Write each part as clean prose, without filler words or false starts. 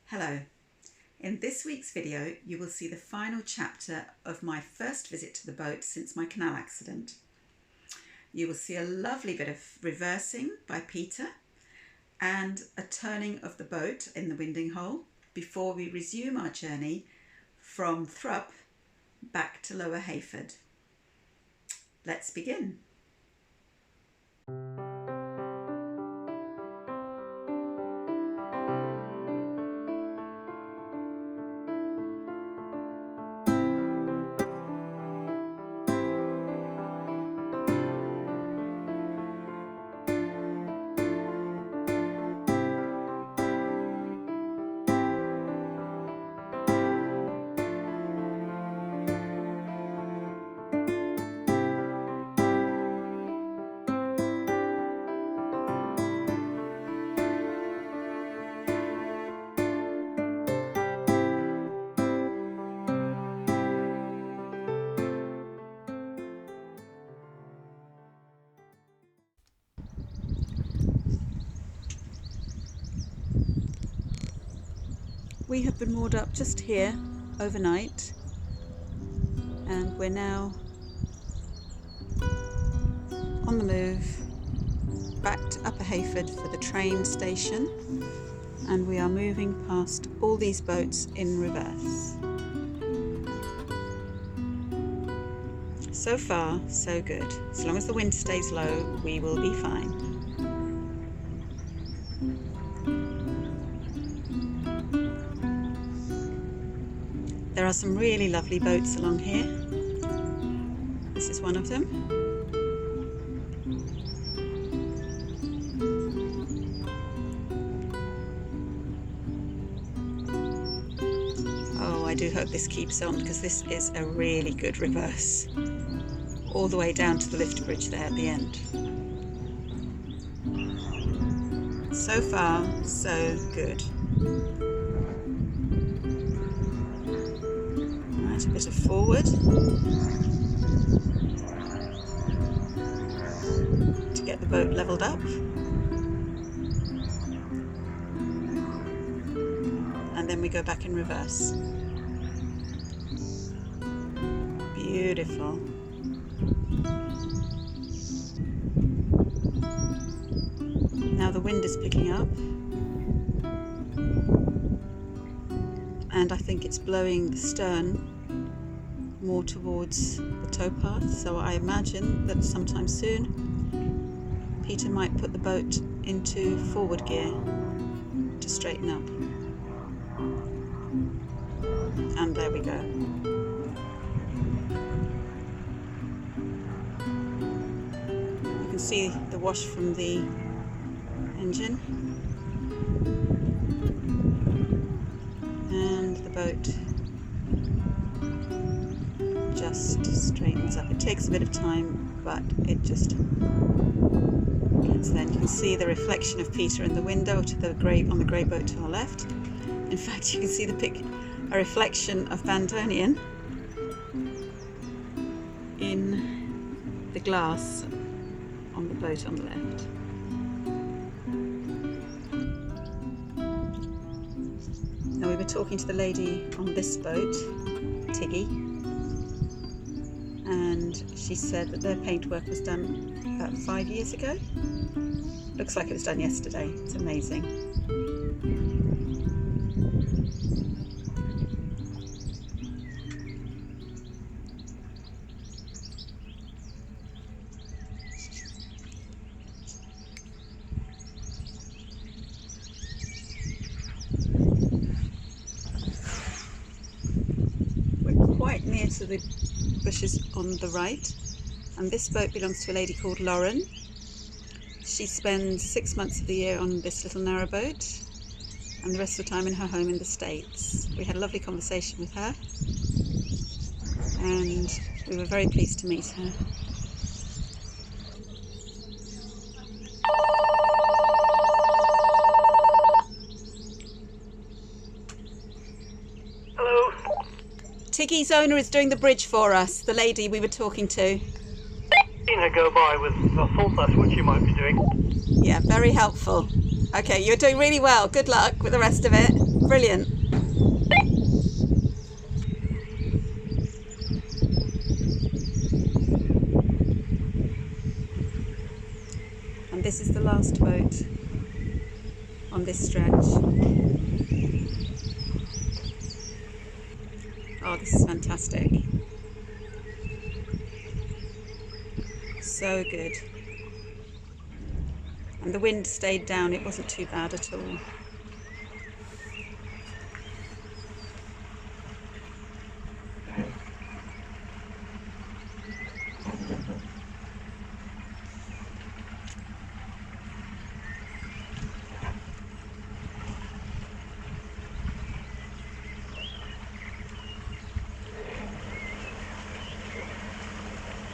Hello. In this week's video you will see the final chapter of my first visit to the boat since my canal accident. You will see a lovely bit of reversing by Peter and a turning of the boat in the winding hole before we resume our journey from Thrupp back to Lower Heyford. Let's begin. We have been moored up just here overnight and we're now on the move back to Upper Heyford for the train station, and we are moving past all these boats in reverse. So far so good. As long as the wind stays low we will be fine. There are some really lovely boats along here. This is one of them. Oh, I do hope this keeps on because this is a really good reverse. All the way down to the lift bridge there at the end. So far, so good. A bit of forward to get the boat levelled up, and then we go back in reverse. Beautiful. Now the wind is picking up and I think it's blowing the stern more towards the towpath, so I imagine that sometime soon Peter might put the boat into forward gear to straighten up. And there we go. You can see the wash from the engine and the boat just straightens up. It takes a bit of time, but it just gets there. You can see the reflection of Peter in the window to the on the grey boat to our left. In fact, you can see a reflection of Banbury in the glass on the boat on the left. Now we were talking to the lady on this boat, Tiggy, and she said that their paintwork was done about 5 years ago. Looks like it was done yesterday. It's amazing. We're quite near to the bushes on the right, and this boat belongs to a lady called Lauren. She spends 6 months of the year on this little narrowboat and the rest of the time in her home in the States. We had a lovely conversation with her and we were very pleased to meet her. Hello. Tiggy's owner is doing the bridge for us, the lady we were talking to. Seen her go by with I thought that's what she might be doing. Yeah, very helpful. Okay, you're doing really well. Good luck with the rest of it. Brilliant. And this is the last boat on this stretch. Oh, this is fantastic. So good. And the wind stayed down, it wasn't too bad at all.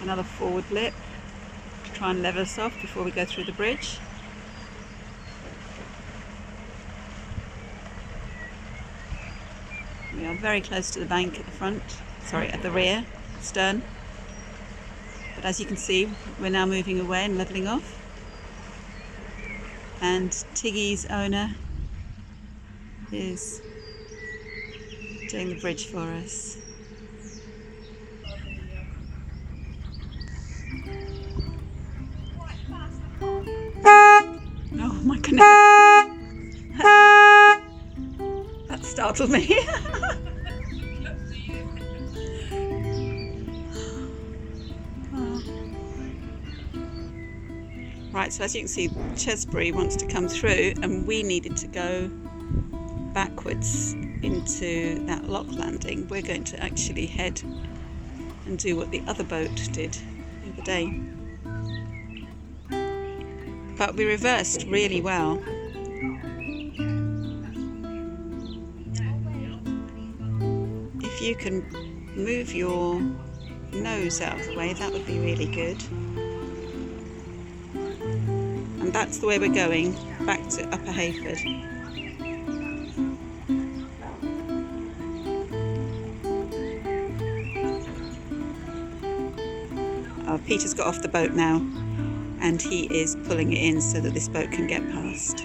Another forward lip to try and level us off before we go through the bridge. We are very close to the bank at the front, sorry, at the rear, stern. But as you can see, we're now moving away and levelling off. And Tiggy's owner is doing the bridge for us. Oh my goodness. That startled me. Right, so as you can see, Chesbury wants to come through and we needed to go backwards into that lock landing. We're going to actually head and do what the other boat did the other day. But we reversed really well. If you can move your nose out of the way, that would be really good. And that's the way we're going, back to Upper Heyford. Oh, Peter's got off the boat now and he is pulling it in so that this boat can get past.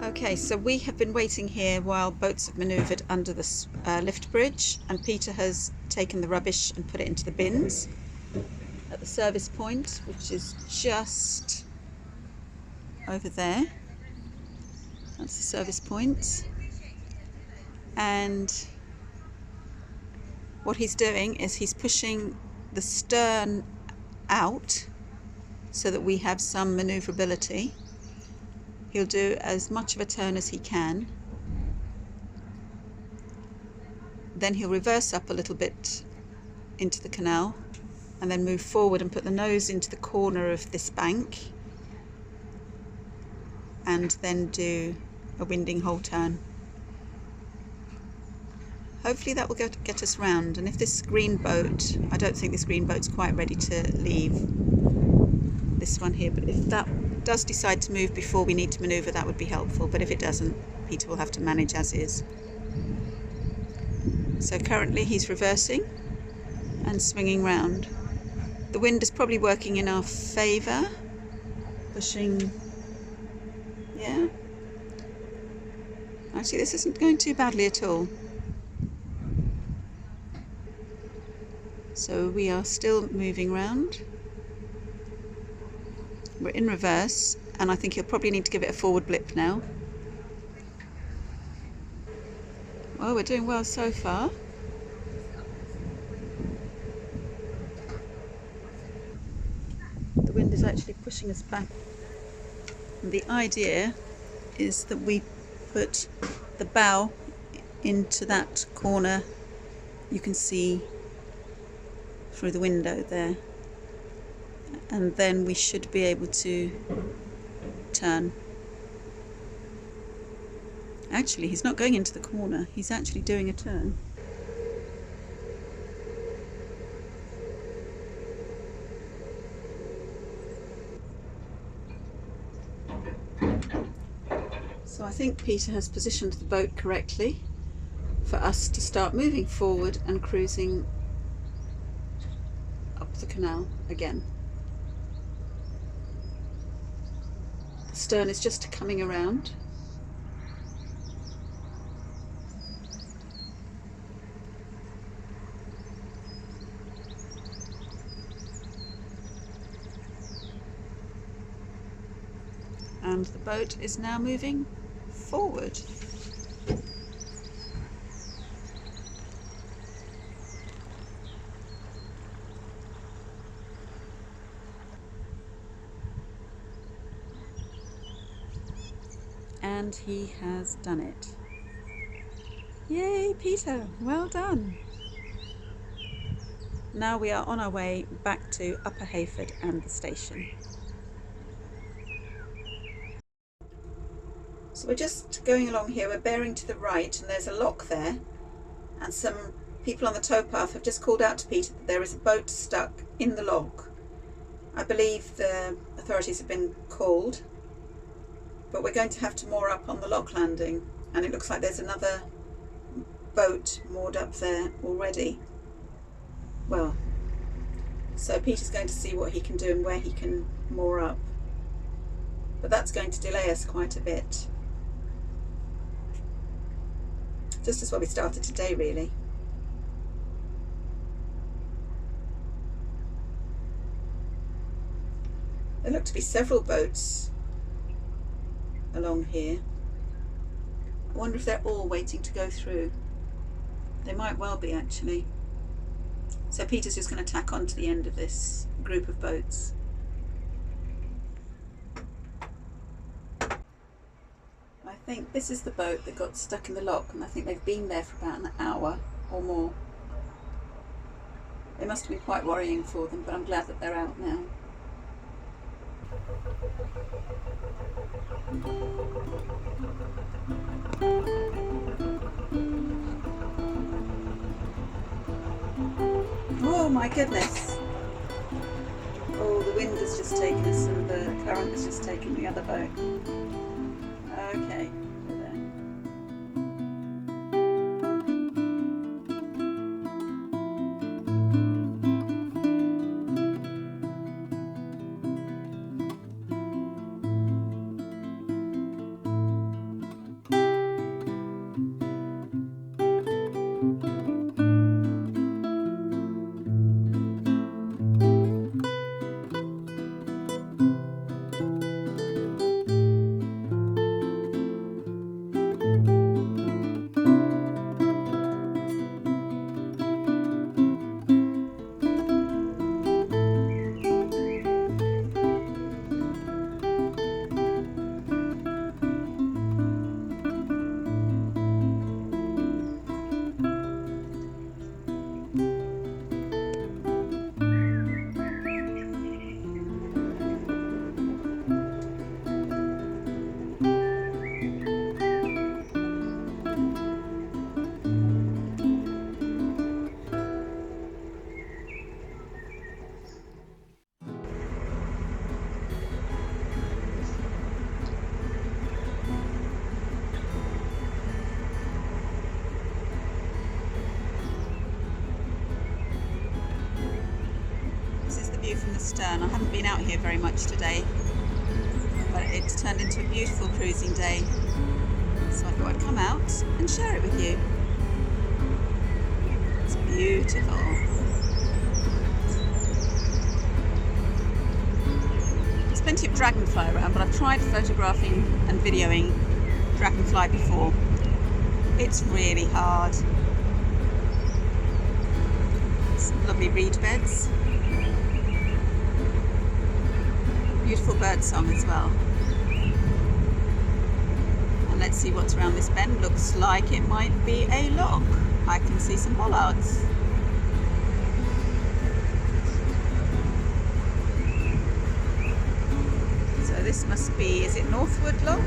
Okay, so we have been waiting here while boats have manoeuvred under the lift bridge, and Peter has taken the rubbish and put it into the bins at the service point, which is just over there. That's the service point. And what he's doing is he's pushing the stern out so that we have some manoeuvrability. He'll do as much of a turn as he can. Then he'll reverse up a little bit into the canal and then move forward and put the nose into the corner of this bank and then do a winding hole turn. Hopefully that will get us round, and if this green boat, I don't think this green boat's quite ready to leave, this one here, but if that does decide to move before we need to manoeuvre, that would be helpful, but if it doesn't, Peter will have to manage as is. So currently he's reversing and swinging round. The wind is probably working in our favour, pushing, yeah. Actually, this isn't going too badly at all. So we are still moving round. We're in reverse, and I think you'll probably need to give it a forward blip now. Well, we're doing well so far. The wind is actually pushing us back. And the idea is that we put the bow into that corner you can see through the window there. And then we should be able to turn. Actually, he's not going into the corner, he's actually doing a turn. So I think Peter has positioned the boat correctly for us to start moving forward and cruising up the canal again. The stern is just coming around. And the boat is now moving forward. And he has done it. Yay, Peter, well done. Now we are on our way back to Upper Heyford and the station. So we're just going along here, we're bearing to the right, and there's a lock there, and some people on the towpath have just called out to Peter that there is a boat stuck in the lock. I believe the authorities have been called, but we're going to have to moor up on the lock landing, and it looks like there's another boat moored up there already. Well, so Peter's going to see what he can do and where he can moor up, but that's going to delay us quite a bit. Just as well we started today, really. There look to be several boats along here. I wonder if they're all waiting to go through. They might well be, actually. So Peter's just going to tack on to the end of this group of boats. I think this is the boat that got stuck in the lock, and I think they've been there for about an hour or more. It must have been quite worrying for them, but I'm glad that they're out now. Oh my goodness! Oh, the wind has just taken us and the current has just taken the other boat. Okay, we're there. From the stern. I haven't been out here very much today, but it's turned into a beautiful cruising day, so I thought I'd come out and share it with you. It's beautiful. There's plenty of dragonfly around, but I've tried photographing and videoing dragonfly before. It's really hard. Some lovely reed beds. Beautiful bird song as well. And let's see what's around this bend. Looks like it might be a lock. I can see some bollards. So this must be, is it Northwood Lock?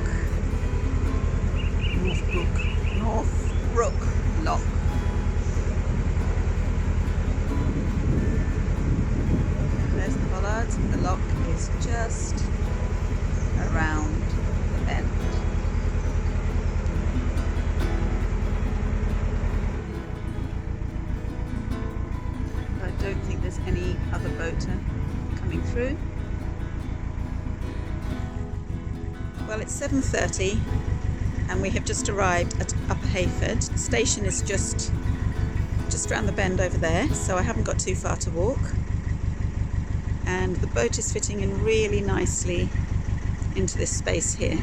Northbrook Lock. There's the bollards, and the lock is just around the bend. through. Well, it's 7:30 and we have just arrived at Upper Heyford. The station is just round the bend over there, so I haven't got too far to walk. And the boat is fitting in really nicely into this space here.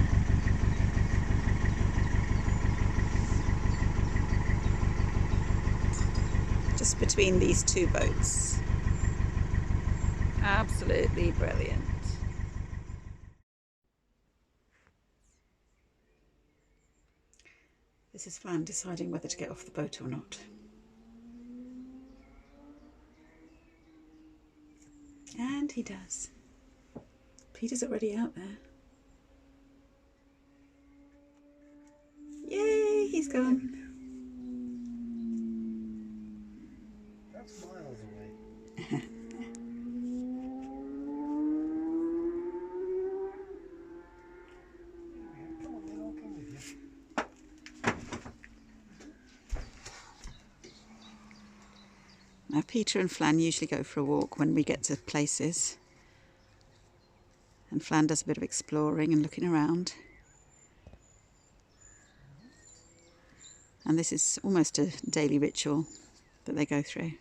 Just between these two boats. Absolutely brilliant. This is Flan deciding whether to get off the boat or not. And he does. Peter's already out there. Yay, he's gone. That's miles away. Come on then, I'll come with you. Now Peter and Flan usually go for a walk when we get to places. And Flan does a bit of exploring and looking around. And this is almost a daily ritual that they go through.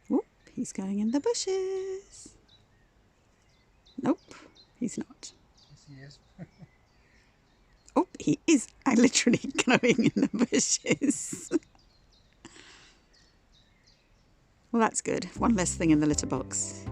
Whoop, he's going in the bushes. Nope, he's not. Yes, he is. Oh, he is literally going in the bushes. Well, that's good. One less thing in the litter box.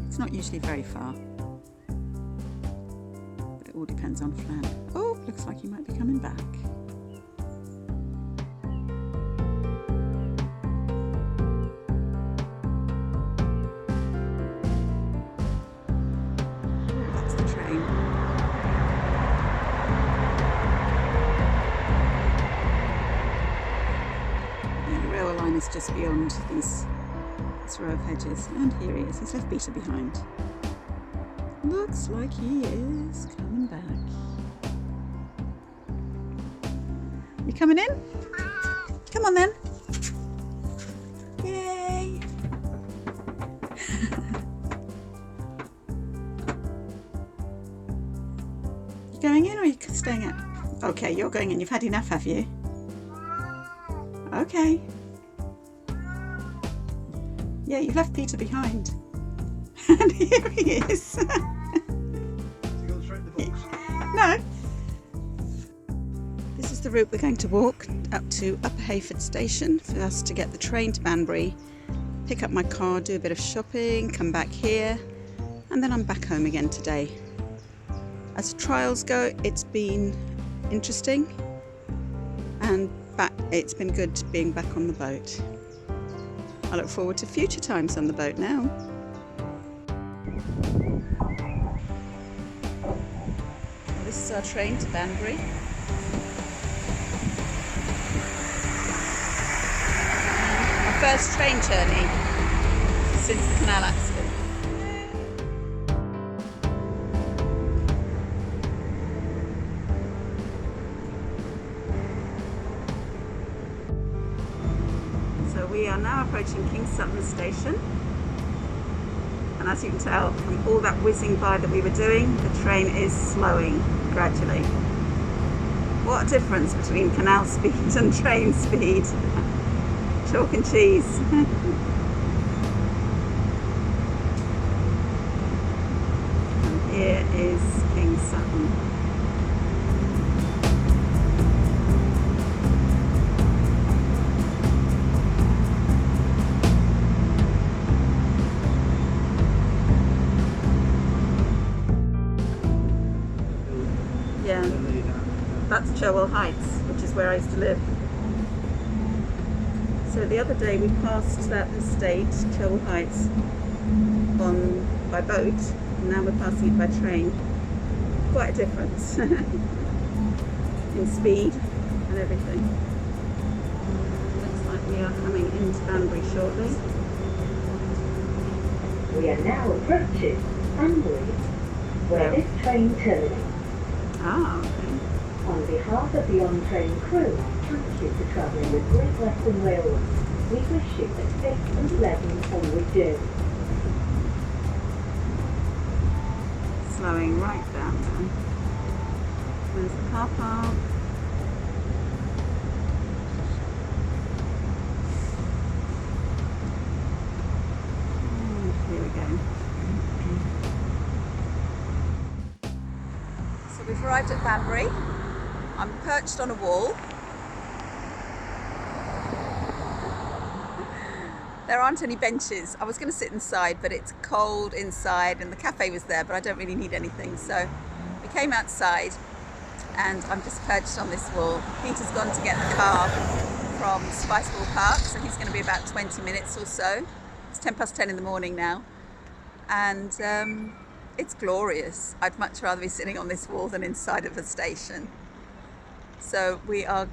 It's not usually very far, but it all depends on Flan. Oh, looks like he might be coming back. Oh, that's the train. Yeah, the railway line is just beyond this row of hedges, and here he is. He's left Peter behind. Looks like he is coming back. You coming in? Come on then. Yay! You going in or are you staying out? Okay, you're going in. You've had enough, have you? Okay. Yeah, you've left Peter behind. And here he is. Has he gone straight in the box? No. This is the route we're going to walk up to Upper Heyford station for us to get the train to Banbury, pick up my car, do a bit of shopping, come back here, and then I'm back home again today. As trials go, it's been interesting, and it's been good being back on the boat. I look forward to future times on the boat now. Well, this is our train to Banbury. Our first train journey since the Canal accident. We are now approaching King Sutton station, and as you can tell from all that whizzing by that we were doing, the train is slowing gradually. What a difference between canal speed and train speed. Chalk and cheese. And here is King Sutton. Cherwell Heights, which is where I used to live. So the other day we passed that estate, Cherwell Heights, by boat, and now we're passing it by train. Quite a difference in speed and everything. Looks like we are coming into Banbury shortly. We are now approaching Banbury, where this train terminates. Ah, okay. On behalf of the on-train crew, thank you for travelling with Great Western Railway. We wish you a safe and pleasant onward journey. Slowing right down there. There's the car park. And here we go. So we've arrived at Banbury. I'm perched on a wall. There aren't any benches. I was going to sit inside, but it's cold inside and the cafe was there, but I don't really need anything. So we came outside and I'm just perched on this wall. Peter's gone to get the car from Spiceball Park, so he's going to be about 20 minutes or so. It's 10:10 in the morning now. And it's glorious. I'd much rather be sitting on this wall than inside of a station. So we are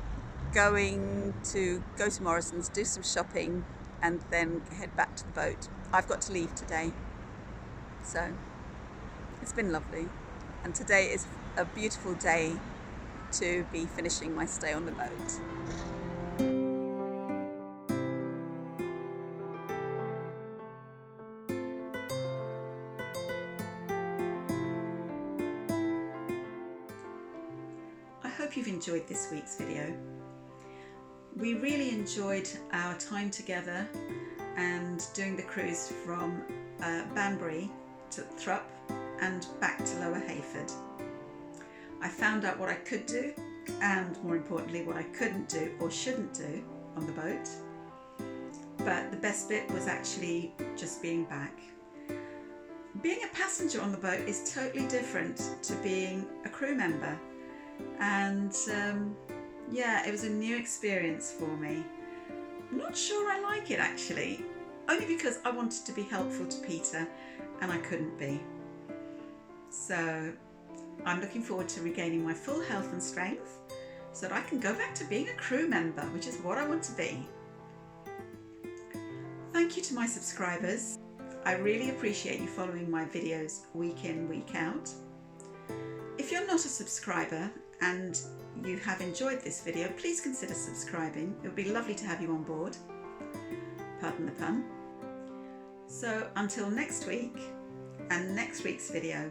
going to go to Morrison's, do some shopping, and then head back to the boat. I've got to leave today. So it's been lovely. And today is a beautiful day to be finishing my stay on the boat. I hope you've enjoyed this week's video. We really enjoyed our time together and doing the cruise from Banbury to Thrupp and back to Lower Heyford. I found out what I could do and, more importantly, what I couldn't do or shouldn't do on the boat. But the best bit was actually just being back. Being a passenger on the boat is totally different to being a crew member. And yeah, it was a new experience for me. I'm not sure I like it actually, only because I wanted to be helpful to Peter and I couldn't be. So I'm looking forward to regaining my full health and strength so that I can go back to being a crew member, which is what I want to be. Thank you to my subscribers. I really appreciate you following my videos week in, week out. If you're not a subscriber and you have enjoyed this video, please consider subscribing. It would be lovely to have you on board. Pardon the pun. So until next week and next week's video,